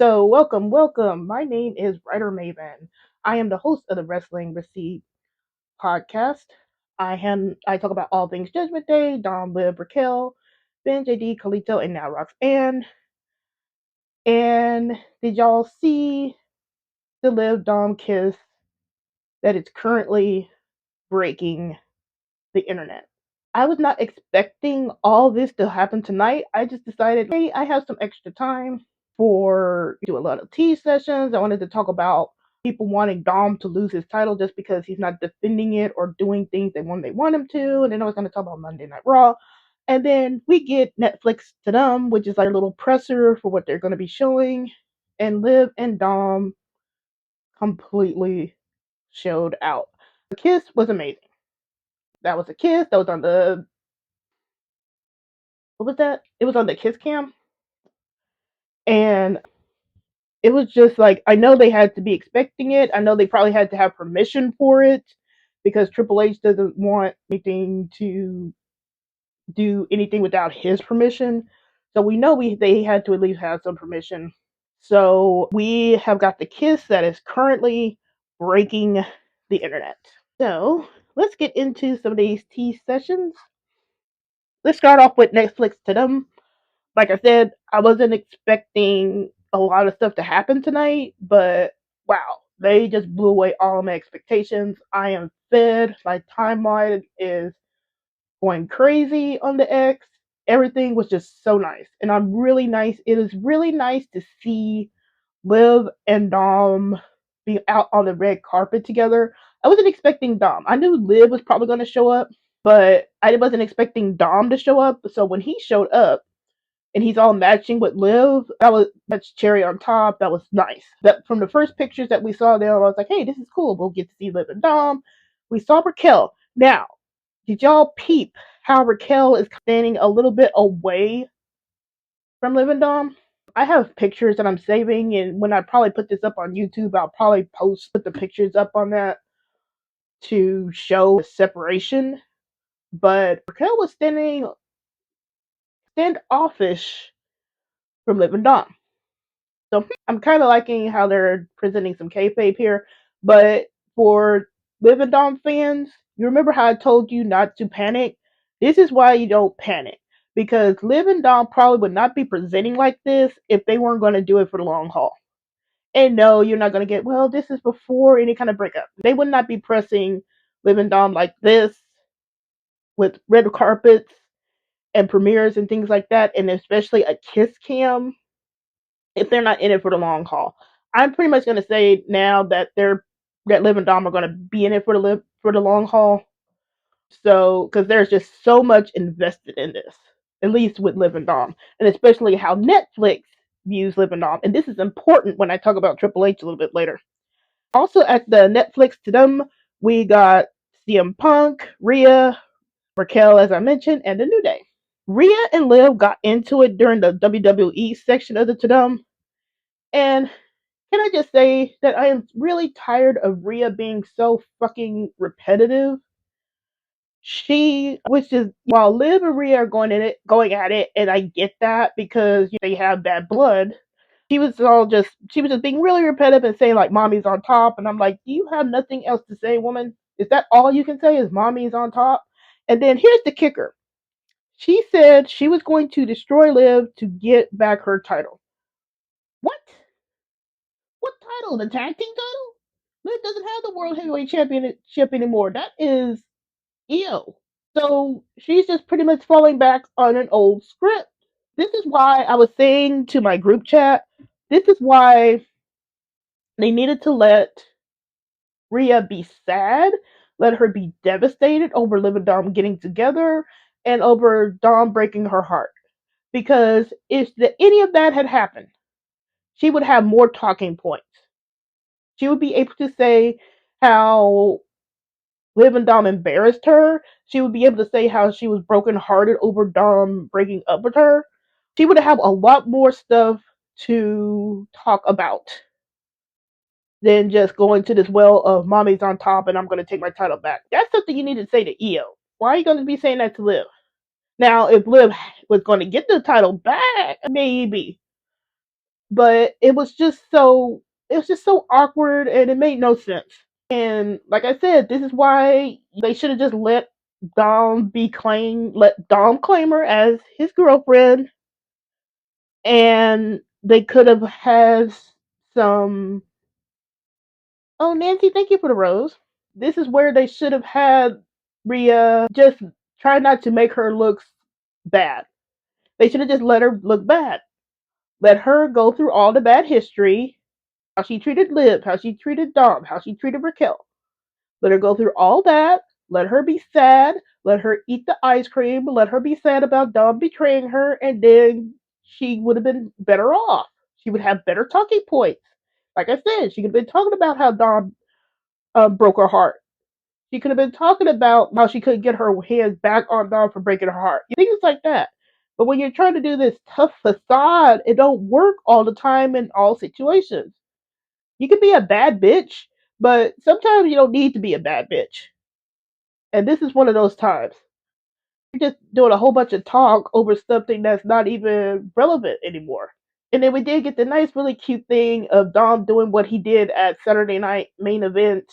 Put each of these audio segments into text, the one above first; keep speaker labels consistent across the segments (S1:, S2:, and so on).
S1: So, welcome. My name is WriterMaven. I am the host of the Wrestling Receipt podcast. I talk about all things Judgment Day, Dom, Liv, Raquel, Ben, JD, Kalito, and now Roxanne. And did y'all see the Liv Dom kiss that is currently breaking the internet? I was not expecting all this to happen tonight. I just decided, hey, I have some extra time for do a lot of tea sessions. I wanted to talk about people wanting Dom to lose his title just because he's not defending it or doing things they want him to. And then I was going to talk about Monday Night Raw. And then we get Netflix Tudum, which is like a little presser for what they're going to be showing. And Liv and Dom completely showed out. The kiss was amazing. That was a kiss. That was on the what was that? It was on the kiss cam. And it was just like I know they had to be expecting it. I know they probably had to have permission for it because Triple H doesn't want anything to do anything without his permission. So we know they had to at least have some permission. So we have got the kiss that is currently breaking the internet. So let's get into some of these tea sessions. Let's start off with Netflix Tudum. Like I said, I wasn't expecting a lot of stuff to happen tonight, but wow, they just blew away all of my expectations. I am fed. My timeline is going crazy on the X. Everything was just so nice. And I'm really nice. It is really nice to see Liv and Dom be out on the red carpet together. I wasn't expecting Dom. I knew Liv was probably going to show up, but I wasn't expecting Dom to show up. So when he showed up, and he's all matching with Liv. That's cherry on top. That was nice. That from the first pictures that we saw there, I was like, hey, this is cool. We'll get to see Liv and Dom. We saw Raquel. Now, did y'all peep how Raquel is standing a little bit away from Liv and Dom? I have pictures that I'm saving, and when I probably put this up on YouTube, I'll probably put the pictures up on that to show the separation. But Raquel was standing standoffish from Liv and Dom. So I'm kind of liking how they're presenting some kayfabe here. But for Liv and Dom fans, you remember how I told you not to panic? This is why you don't panic. Because Liv and Dom probably would not be presenting like this if they weren't going to do it for the long haul. And no, you're not going to get, well, this is before any kind of breakup. They would not be pressing Liv and Dom like this with red carpets and premieres and things like that, and especially a kiss cam if they're not in it for the long haul. I'm pretty much going to say now that Liv and Dom are going to be in it for the long haul. So because there's just so much invested in this, at least with Liv and Dom, and especially how Netflix views Liv and Dom. And this is important when I talk about Triple H a little bit later. Also at the Netflix Tudum, we got CM Punk, Rhea, Raquel, as I mentioned, and the New Day. Rhea and Liv got into it during the WWE section of the Tudum. And can I just say that I am really tired of Rhea being so fucking repetitive? Which is, while Liv and Rhea are going at it, and I get that because they have bad blood. She was just being really repetitive and saying like, "Mommy's on top," and I'm like, "Do you have nothing else to say, woman? Is that all you can say? Is mommy's on top?" And then here's the kicker: she said she was going to destroy Liv to get back her title. What? What title? The tag team title? Liv doesn't have the World Heavyweight Championship anymore. That is Io. So she's just pretty much falling back on an old script. This is why I was saying to my group chat, this is why they needed to let Rhea be sad, let her be devastated over Liv and Dom getting together, and over Dom breaking her heart. Because if any of that had happened, she would have more talking points. She would be able to say how Liv and Dom embarrassed her. She would be able to say how she was brokenhearted over Dom breaking up with her. She would have a lot more stuff to talk about than just going to this well of mommy's on top and I'm going to take my title back. That's something you need to say to Io. Why are you going to be saying that to Liv? Now, if Liv was going to get the title back, maybe. but it was just so awkward and it made no sense. And like I said, this is why they should have just let Dom claim her as his girlfriend, and they could have had some. Oh, Nancy, thank you for the rose. This is where they should have had Rhea just try not to make her look bad. They should have just let her look bad. Let her go through all the bad history, how she treated Liv, how she treated Dom, how she treated Raquel. Let her go through all that. Let her be sad. Let her eat the ice cream. Let her be sad about Dom betraying her, and then she would have been better off. She would have better talking points. Like I said, she could have been talking about how Dom broke her heart. She could have been talking about how she couldn't get her hands back on Dom for breaking her heart. Things like that. But when you're trying to do this tough facade, it don't work all the time in all situations. You can be a bad bitch, but sometimes you don't need to be a bad bitch. And this is one of those times. You're just doing a whole bunch of talk over something that's not even relevant anymore. And then we did get the nice, really cute thing of Dom doing what he did at Saturday Night Main Event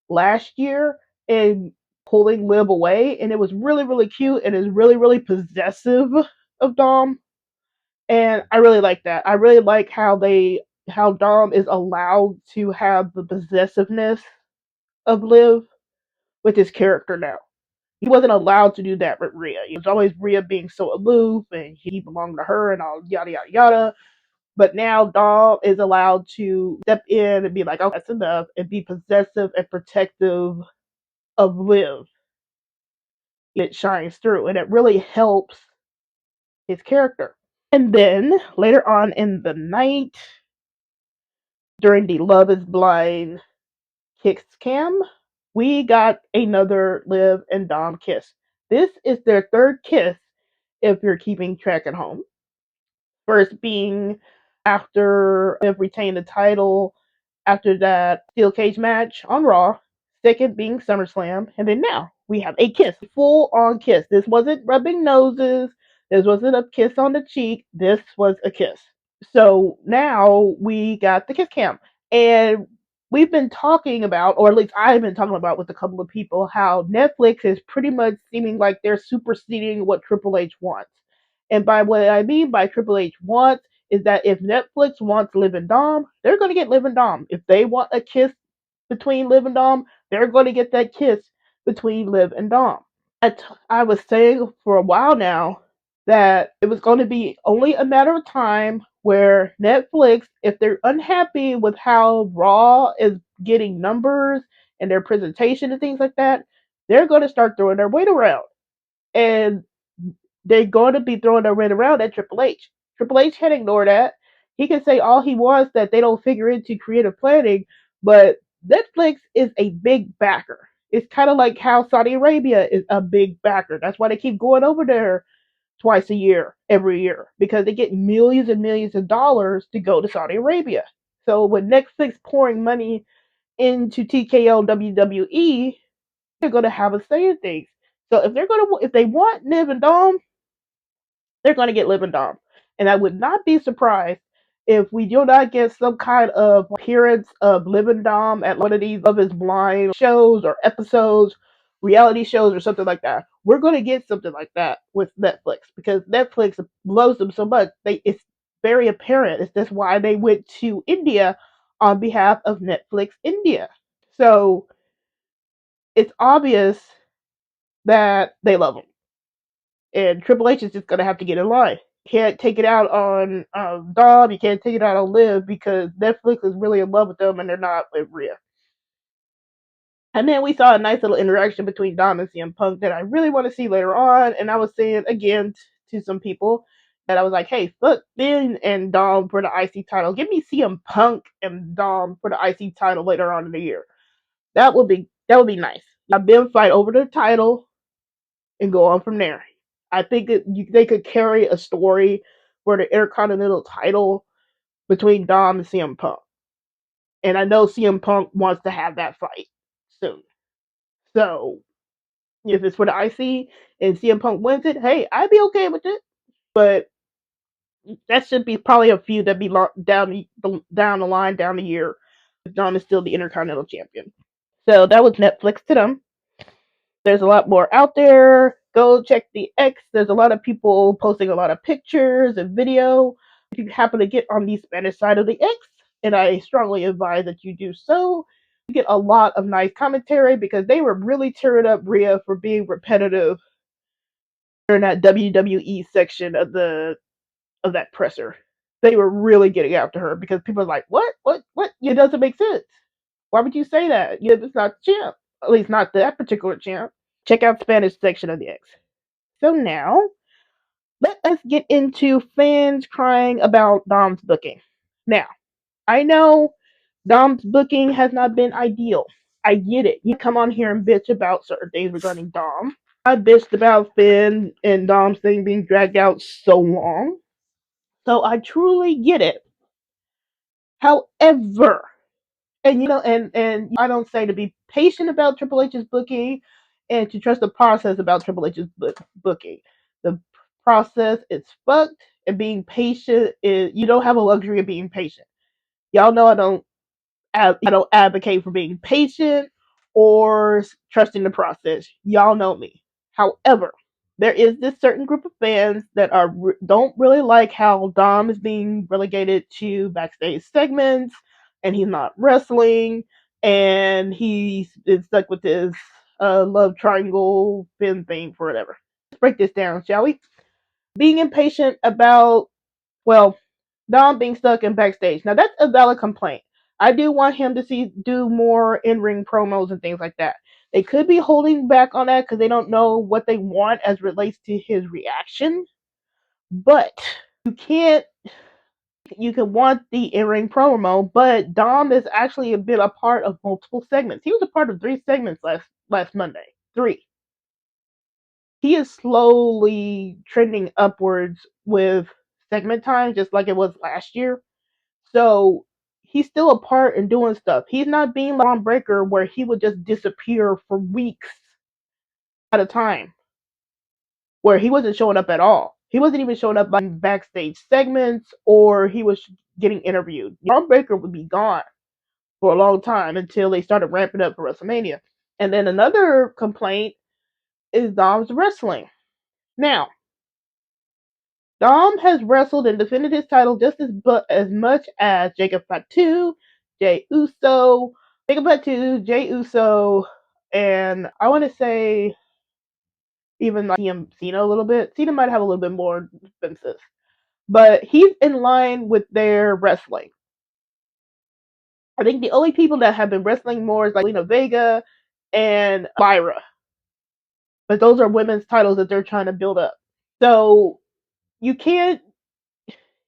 S1: last year and pulling Liv away. And it was really, really cute and is really, really possessive of Dom. And I really like that. I really like how Dom is allowed to have the possessiveness of Liv with his character now. He wasn't allowed to do that with Rhea. It was always Rhea being so aloof and he belonged to her and all yada yada yada. But now Dom is allowed to step in and be like, oh, that's enough, and be possessive and protective of Liv. It shines through and it really helps his character. And then later on in the night, during the Love is Blind kiss cam, we got another Liv and Dom kiss. This is their third kiss if you're keeping track at home. First being after Liv retained the title after that steel cage match on Raw. Second being SummerSlam. And then now we have a kiss. Full on kiss. This wasn't rubbing noses. This wasn't a kiss on the cheek. This was a kiss. So now we got the kiss cam. And we've been talking about, or at least I've been talking about with a couple of people, how Netflix is pretty much seeming like they're superseding what Triple H wants. And by what I mean by Triple H wants is that if Netflix wants Liv and Dom, they're going to get Liv and Dom. If they want a kiss between Liv and Dom, they're going to get that kiss between Liv and Dom. I was saying for a while now that it was going to be only a matter of time where Netflix, if they're unhappy with how Raw is getting numbers and their presentation and things like that, they're going to start throwing their weight around. And they're going to be throwing their weight around at Triple H. Triple H can't ignore that. He can say all he wants that they don't figure into creative planning, but Netflix is a big backer. It's kind of like how Saudi Arabia is a big backer. That's why they keep going over there twice a year, every year, because they get millions and millions of dollars to go to Saudi Arabia. So with Netflix pouring money into TKO WWE, they're going to have a say in things. So if they want Liv and Dom, they're going to get Liv and Dom. And I would not be surprised if we do not get some kind of appearance of Liv and Dom at one of these Love is Blind shows or episodes, reality shows or something like that. We're going to get something like that with Netflix because Netflix loves them so much. It's very apparent. It's just why they went to India on behalf of Netflix India. So it's obvious that they love them. And Triple H is just going to have to get in line. You can't take it out on Dom. You can't take it out on Liv because Netflix is really in love with them and they're not with Rhea. And then we saw a nice little interaction between Dom and CM Punk that I really want to see later on. And I was saying again to some people that I was like, hey, fuck Finn and Dom for the IC title. Give me CM Punk and Dom for the IC title later on in the year. That would be nice. Have them fight over the title and go on from there. I think they could carry a story for the Intercontinental title between Dom and CM Punk. And I know CM Punk wants to have that fight soon. So, if it's for the IC and CM Punk wins it, hey, I'd be okay with it. But that should be probably a feud that be down the line down the year. If Dom is still the Intercontinental Champion. So that was Netflix Tudum. There's a lot more out there. Go check the X. There's a lot of people posting a lot of pictures and video. If you happen to get on the Spanish side of the X, and I strongly advise that you do so, you get a lot of nice commentary because they were really tearing up Rhea for being repetitive during that WWE section of that presser. They were really getting after her because people are like, what? It doesn't make sense. Why would you say that? It's not the champ. At least not that particular champ. Check out Spanish section of the X. So now, let us get into fans crying about Dom's booking. Now, I know Dom's booking has not been ideal. I get it. You come on here and bitch about certain things regarding Dom. I bitched about Finn and Dom's thing being dragged out so long. So I truly get it. However, and I don't say to be patient about Triple H's booking and to trust the process about Triple H's booking. The process is fucked, and being patient is you don't have a luxury of being patient. Y'all know I don't advocate for being patient or trusting the process. Y'all know me. However, there is this certain group of fans that don't really like how Dom is being relegated to backstage segments, and he's not wrestling, and he's been stuck with this love triangle Finn thing for whatever. Let's break this down, shall we? Being impatient about, well, Dom being stuck in backstage. Now that's a valid complaint. I do want him to do more in-ring promos and things like that. They could be holding back on that because they don't know what they want as relates to his reaction. But you can't. You can want the in-ring promo, but Dom has actually been a part of multiple segments. He was a part of 3 segments last Monday. 3. He is slowly trending upwards with segment time, just like it was last year. So he's still a part in doing stuff. He's not being like Ron Breaker where he would just disappear for weeks at a time, where he wasn't showing up at all. He wasn't even showing up in backstage segments, or he was getting interviewed. Ron Breaker would be gone for a long time until they started ramping up for WrestleMania. And then another complaint is Dom's wrestling. Now, Dom has wrestled and defended his title just as much as Jacob Fatu, Jey Uso, Jey Uso, and I want to say even like Cena a little bit. Cena might have a little bit more defenses, but he's in line with their wrestling. I think the only people that have been wrestling more is like Lena Vega and Lyra, but those are women's titles that they're trying to build up. So you can't.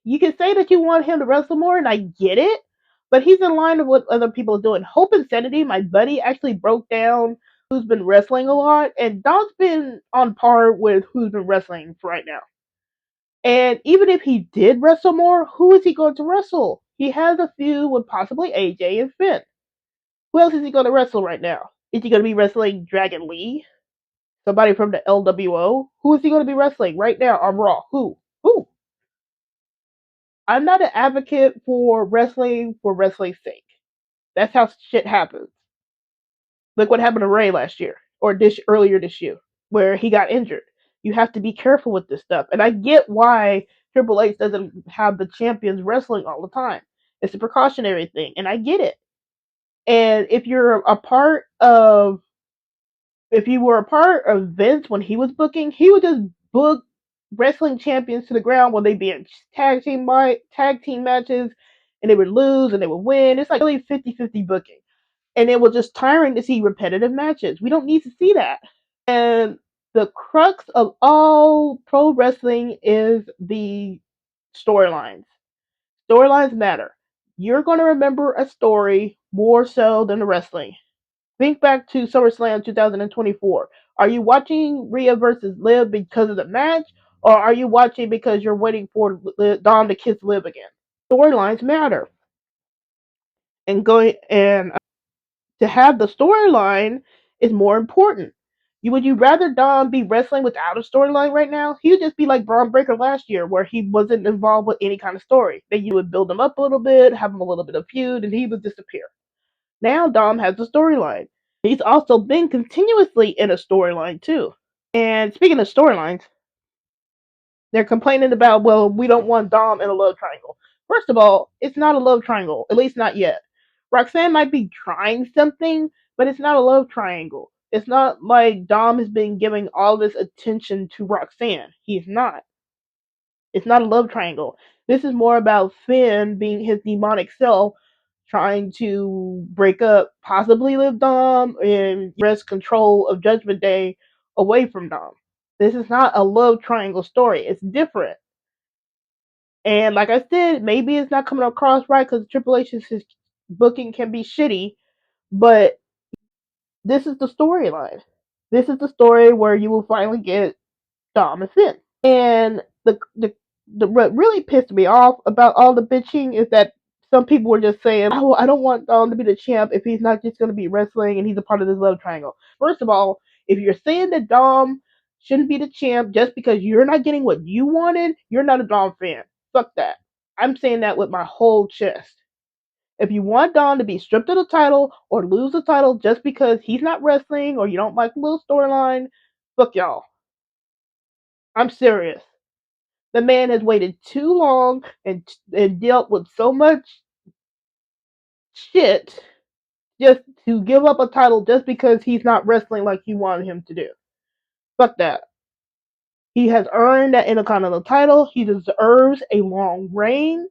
S1: You can say that you want him to wrestle more, and I get it, but he's in line with what other people are doing. Hope Insanity, my buddy, actually broke down who's been wrestling a lot, and Dom's been on par with who's been wrestling for right now. And even if he did wrestle more, who is he going to wrestle? He has a feud with possibly AJ and Finn. Who else is he going to wrestle right now? Is he going to be wrestling Dragon Lee? Somebody from the LWO? Who is he going to be wrestling right now on Raw? Who? I'm not an advocate for wrestling's sake. That's how shit happens. Look what happened to Ray last year, or earlier this year, where he got injured. You have to be careful with this stuff, and I get why Triple H doesn't have the champions wrestling all the time. It's a precautionary thing, and I get it. And if you were a part of Vince when he was booking, he would just book wrestling champions to the ground when they'd be in tag team matches, and they would lose and they would win. It's like really 50-50 booking. And it was just tiring to see repetitive matches. We don't need to see that. And the crux of all pro wrestling is the storylines. Storylines matter. You're going to remember a story more so than the wrestling. Think back to SummerSlam 2024. Are you watching Rhea versus Liv because of the match, or are you watching because you're waiting for Dom to kiss Liv again? Storylines matter, and to have the storyline is more important. Would you rather Dom be wrestling without a storyline right now? He would just be like Braun Breaker last year, where he wasn't involved with any kind of story. Then you would build him up a little bit, have him a little bit of feud, and he would disappear. Now Dom has a storyline. He's also been continuously in a storyline too. And speaking of storylines, they're complaining about, well, we don't want Dom in a love triangle. First of all, it's not a love triangle, at least not yet. Roxanne might be trying something, but it's not a love triangle. It's not like Dom has been giving all this attention to Roxanne. He's not. It's not a love triangle. This is more about Finn being his demonic self, trying to break up, possibly Liv Dom, and wrest control of Judgment Day away from Dom. This is not a love triangle story. It's different. And like I said, maybe it's not coming across right because Triple H's booking can be shitty, but this is the storyline. This is the story where you will finally get Dom and Finn. And what really pissed me off about all the bitching is that some people were just saying, "Oh, I don't want Dom to be the champ if he's not just going to be wrestling and he's a part of this love triangle." First of all, if you're saying that Dom shouldn't be the champ just because you're not getting what you wanted, you're not a Dom fan. Fuck that. I'm saying that with my whole chest. If you want Dom to be stripped of the title or lose the title just because he's not wrestling or you don't like the little storyline, fuck y'all. I'm serious. The man has waited too long and dealt with so much shit just to give up a title just because he's not wrestling like you wanted him to do. Fuck that. He has earned that Intercontinental title. He deserves a long reign.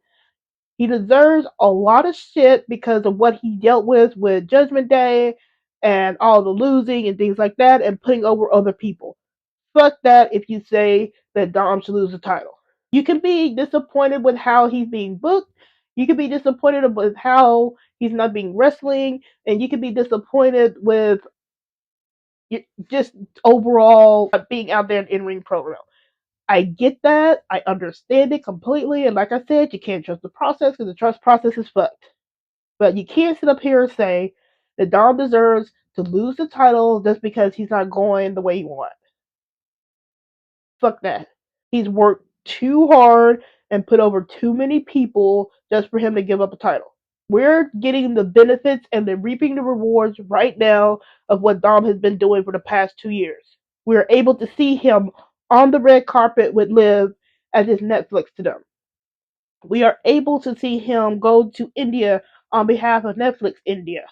S1: He deserves a lot of shit because of what he dealt with Judgment Day and all the losing and things like that and putting over other people. Fuck that if you say that Dom should lose the title. You can be disappointed with how he's being booked. You can be disappointed with how he's not being wrestling, and you can be disappointed with just overall being out there in in-ring program. I get that. I understand it completely. And like I said, you can't trust the process because the trust process is fucked. But you can't sit up here and say that Dom deserves to lose the title just because he's not going the way he wants. Fuck that. He's worked too hard and put over too many people just for him to give up a title. We're getting the benefits and the reaping the rewards right now of what Dom has been doing for the past 2 years. We're able to see him on the red carpet with Liv at his Netflix Tudum. We are able to see him go to India on behalf of Netflix India.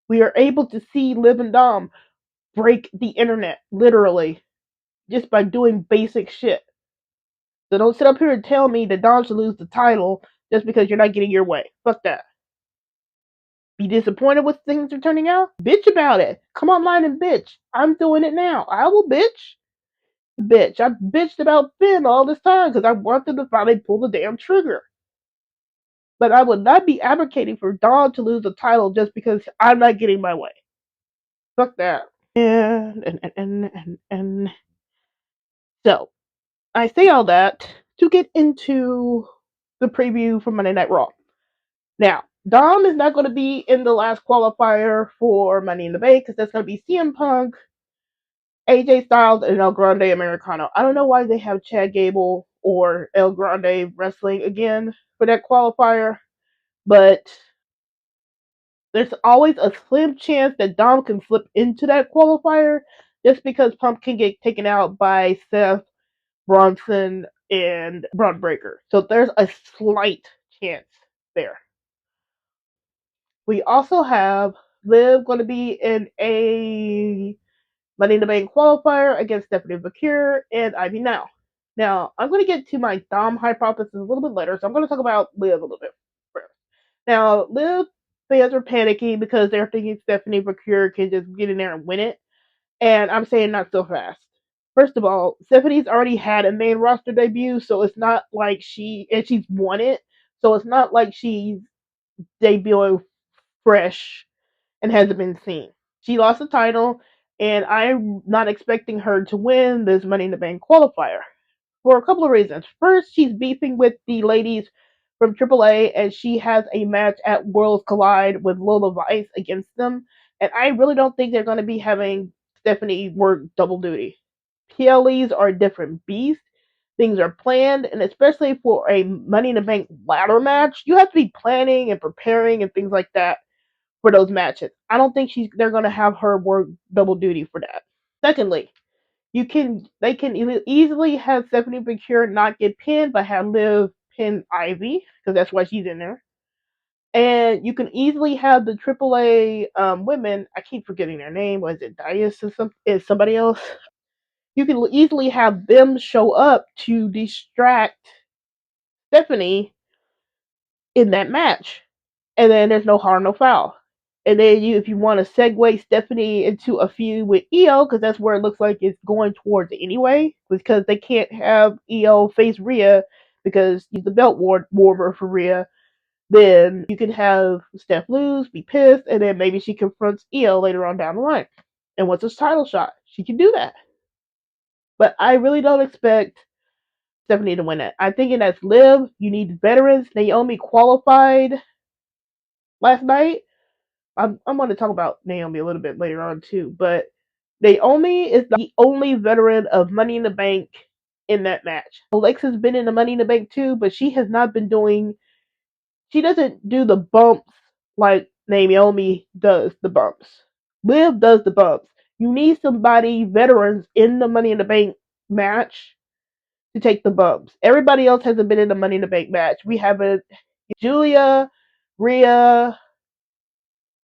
S1: We are able to see Liv and Dom break the internet, literally, just by doing basic shit. So don't sit up here and tell me that Dom should lose the title just because you're not getting your way. Fuck that. Be disappointed with things are turning out? Bitch about it. Come online and bitch. I'm doing it now. I will bitch. Bitch. I bitched about Finn all this time because I wanted to finally pull the damn trigger. But I would not be advocating for Dom to lose the title just because I'm not getting my way. Fuck that. And so I say all that to get into the preview for Monday Night Raw. Now, Dom is not going to be in the last qualifier for Money in the Bank because that's going to be CM Punk, AJ Styles, and El Grande Americano. I don't know why they have Chad Gable or El Grande wrestling again for that qualifier, but there's always a slim chance that Dom can slip into that qualifier just because Punk can get taken out by Seth, Bronson, and Braun Breaker. So there's a slight chance there. We also have Liv going to be in a Money in the Bank qualifier against Stephanie McCure and Ivy Now. Now, I'm going to get to my Dom hypothesis a little bit later, so I'm going to talk about Liv a little bit first. Now, Liv fans are panicking because they're thinking Stephanie McCure can just get in there and win it, and I'm saying not so fast. First of all, Stephanie's already had a main roster debut, so it's not like she's won it, so it's not like she's debuting fresh and hasn't been seen. She lost the title, and I'm not expecting her to win this Money in the Bank qualifier for a couple of reasons. First, she's beefing with the ladies from AAA, and she has a match at Worlds Collide with Lola Vice against them, and I really don't think they're going to be having Stephanie work double duty. PLEs are a different beast. Things are planned, and especially for a Money in the Bank ladder match, you have to be planning and preparing and things like that for those matches. I don't think they're gonna have her work double duty for that. Secondly, they can easily have Stephanie McCure not get pinned, but have Liv pin Ivy because that's why she's in there. And you can easily have the AAA women. I keep forgetting their name. Was it Dias or is somebody else? You can easily have them show up to distract Stephanie in that match, and then there's no harm, no foul. And then if you want to segue Stephanie into a feud with EO, because that's where it looks like it's going towards anyway, because they can't have EO face Rhea because he's the belt warmer for Rhea. Then you can have Steph lose, be pissed, and then maybe she confronts EO later on down the line and wants a title shot. She can do that. But I really don't expect Stephanie to win it. I'm thinking that's Liv. You need veterans. Naomi qualified last night. I'm going to talk about Naomi a little bit later on too, but Naomi is the only veteran of Money in the Bank in that match. Alexa's been in the Money in the Bank too, but she has not been doing. She doesn't do the bumps like Naomi does the bumps. Liv does the bumps. You need somebody veterans in the Money in the Bank match to take the bumps. Everybody else hasn't been in the Money in the Bank match. We haven't. Julia, Rhea,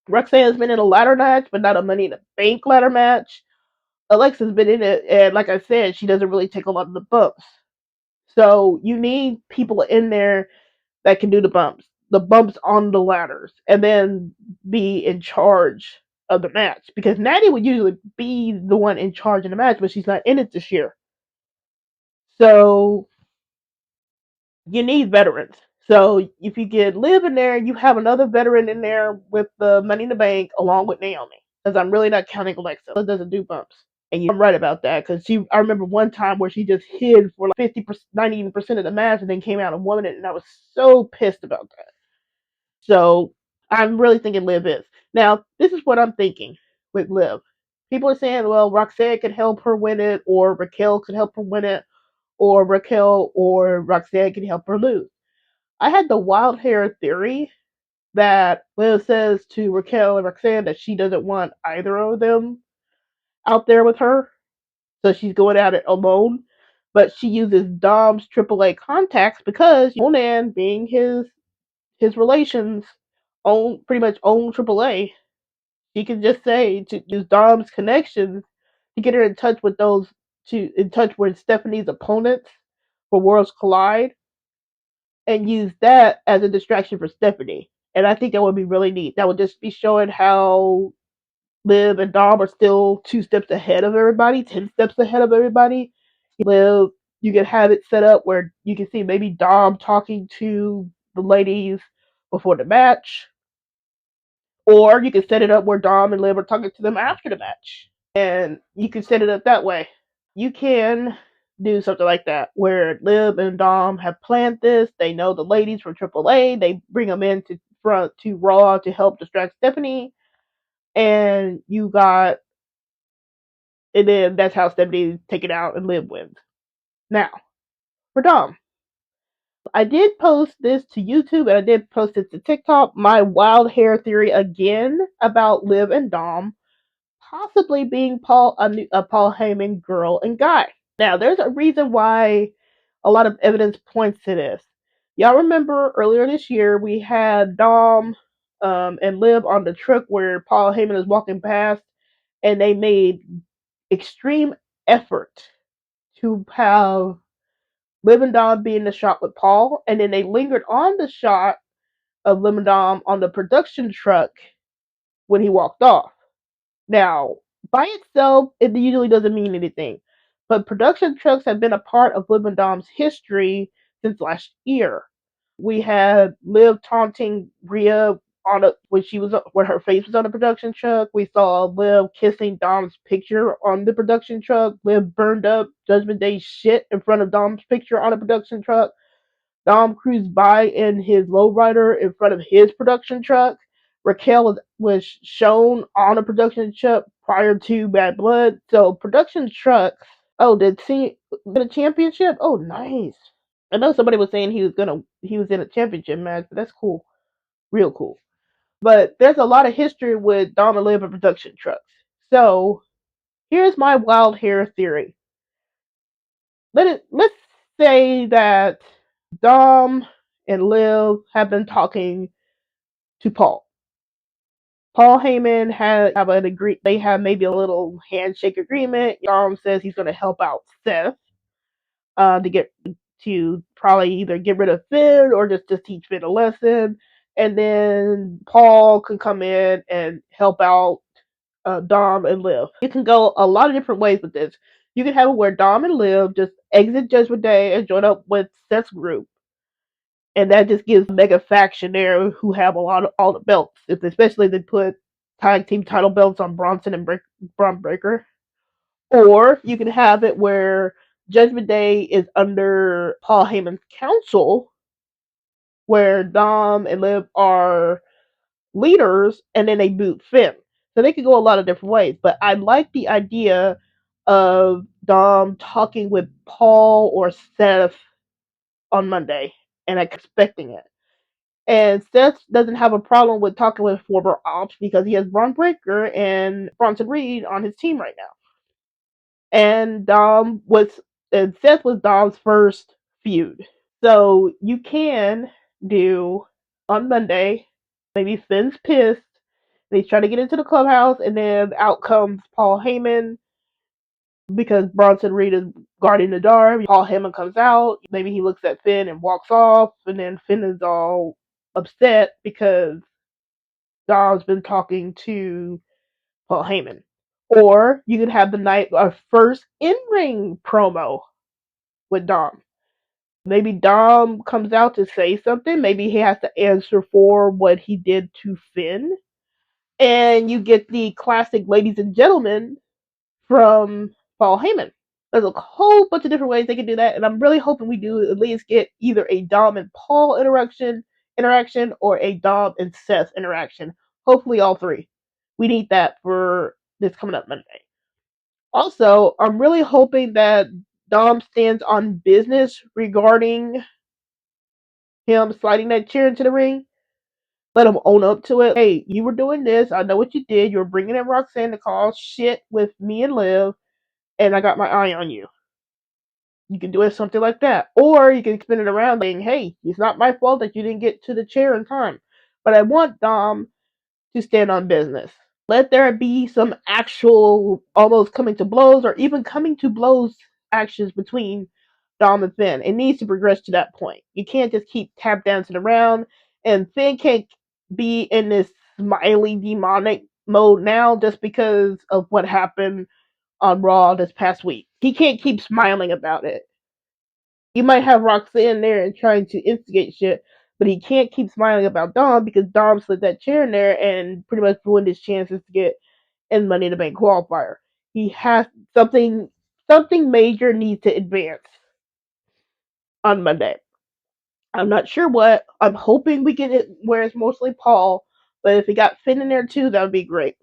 S1: Roxanne's been in a ladder match, but not a Money in the Bank ladder match. Alexa's been in it, and like I said, she doesn't really take a lot of the bumps. So you need people in there that can do the bumps on the ladders, and then be in charge of the match. Because Natty would usually be the one in charge of the match, but she's not in it this year. So you need veterans. So if you get Liv in there, you have another veteran in there with the Money in the Bank along with Naomi. Because I'm really not counting Alexa. Alexa doesn't do bumps. And I'm right about that because I remember one time where she just hid for like 50%, 90% of the match and then came out and won it, and I was so pissed about that. So I'm really thinking Liv is. Now, this is what I'm thinking with Liv. People are saying, well, Roxanne could help her win it, or Raquel could help her win it, or Raquel or Roxanne can help her lose. I had the wild hair theory that Liv says to Raquel and Roxanne that she doesn't want either of them out there with her. So she's going at it alone. But she uses Dom's AAA contacts because Conan, being his relations, pretty much own AAA. She can just say to use Dom's connections to get her in touch with in touch with Stephanie's opponents for Worlds Collide, and use that as a distraction for Stephanie. And I think that would be really neat. That would just be showing how Liv and Dom are still 2 steps ahead of everybody, 10 steps ahead of everybody. Liv, you can have it set up where you can see maybe Dom talking to the ladies before the match. Or you can set it up where Dom and Liv are talking to them after the match. And you can set it up that way. You can do something like that where Liv and Dom have planned this. They know the ladies from AAA. They bring them in to front to Raw to help distract Stephanie. And then that's how Stephanie take it out and Liv wins. Now, for Dom. I did post this to YouTube and I did post it to TikTok. My wild hair theory again about Liv and Dom possibly being a Paul Heyman girl and guy. Now, there's a reason why a lot of evidence points to this. Y'all remember earlier this year we had Dom and Liv on the truck where Paul Heyman is walking past, and they made extreme effort to have Liv and Dom be in the shot with Paul, and then they lingered on the shot of Liv and Dom on the production truck when he walked off. Now, by itself, it usually doesn't mean anything, but production trucks have been a part of Liv and Dom's history since last year. We had Liv taunting Rhea when her face was on the production truck. We saw Liv kissing Dom's picture on the production truck. Liv burned up Judgment Day shit in front of Dom's picture on the production truck. Dom cruised by in his lowrider in front of his production truck. Raquel was shown on a production truck prior to Bad Blood. So production trucks. Oh, did he get a championship? Oh, nice. I know somebody was saying he was in a championship match, but that's cool, real cool. But there's a lot of history with Dom and Liv and production trucks. So here's my wild hair theory. Let's say that Dom and Liv have been talking to Paul. Paul Heyman have an agree. They have maybe a little handshake agreement. Dom says he's going to help out Seth to probably either get rid of Finn or just to teach Finn a lesson, and then Paul can come in and help out Dom and Liv. You can go a lot of different ways with this. You can have it where Dom and Liv just exit Judgment Day and join up with Seth's group, and that just gives a mega faction there who have a lot of all the belts. Especially if they put tag team title belts on Bronson and Braun Breaker. Or you can have it where Judgment Day is under Paul Heyman's council, where Dom and Liv are leaders, and then they boot Finn. So they could go a lot of different ways. But I like the idea of Dom talking with Paul or Seth on Monday, and I'm expecting it. And Seth doesn't have a problem with talking with former ops because he has Braun Breaker and Bronson Reed on his team right now. And Seth was Dom's first feud. So you can do on Monday, maybe Finn's pissed, and he's trying to get into the clubhouse, and then out comes Paul Heyman because Bronson Reed is guarding the door. Paul Heyman comes out, maybe he looks at Finn and walks off, and then Finn is all upset because Dom's been talking to Paul Heyman. Or you could have the night our first in-ring promo with Dom. Maybe Dom comes out to say something. Maybe he has to answer for what he did to Finn. And you get the classic ladies and gentlemen from Paul Heyman. There's a whole bunch of different ways they can do that, and I'm really hoping we do at least get either a Dom and Paul interaction or a Dom and Seth interaction. Hopefully all three. We need that for this coming up Monday. Also, I'm really hoping that Dom stands on business regarding him sliding that chair into the ring. Let him own up to it. Hey, you were doing this. I know what you did. You were bringing in Roxanne to cause shit with me and Liv, and I got my eye on you. You can do it something like that. Or you can spin it around saying, hey, it's not my fault that you didn't get to the chair in time. But I want Dom to stand on business. Let there be some actual almost coming to blows or even coming to blows actions between Dom and Finn. It needs to progress to that point. You can't just keep tap dancing around, and Finn can't be in this smiley demonic mode now just because of what happened on Raw this past week. He can't keep smiling about it. You might have Roxanne there and trying to instigate shit, but he can't keep smiling about Dom because Dom slid that chair in there and pretty much ruined his chances to get in Money in the Bank qualifier. He has something major needs to advance on Monday. I'm not sure what. I'm hoping we get it where it's mostly Paul, but if we got Finn in there too, that would be great.